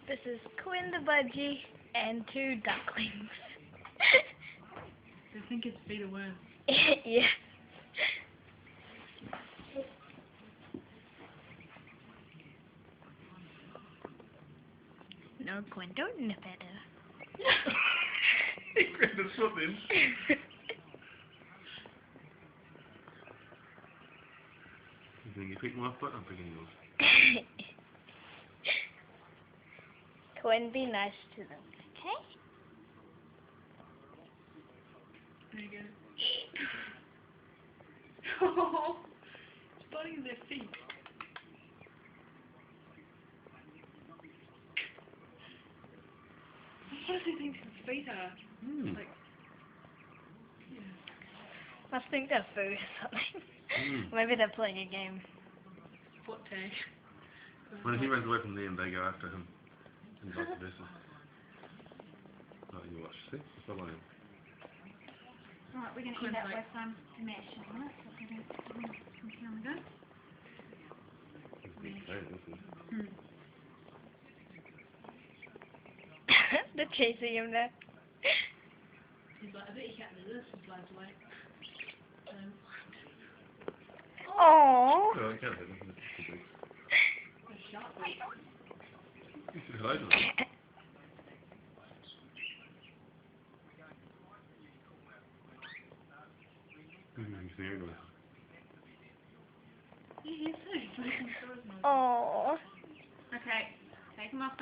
This is Quinn the budgie and 2 ducklings. I think his feet are worse. Yeah. No, Quinn, don't nip at her. He grabbed his foot then. Can you pick my foot? I'm picking yours. Quinn, be nice to them, okay? There you go. Oh, it's biting their feet. What does he think his feet are? Like, yeah. Must think they're food or something. Maybe they're playing a game. Foot tag. When he runs away from them, they go after him. And vice versa. Oh, you watch. See? It's not like him. Right, we're going to end up with mash on it. So we're going to here we go. It's a big thing, this is. They're chasing him now. He's like, I bet you can't do this. He flies away. Aww. Oh, I can't hit him. It's too big. A sharp. You should hide him. Yeah, he's so. Aww. Okay, take him off.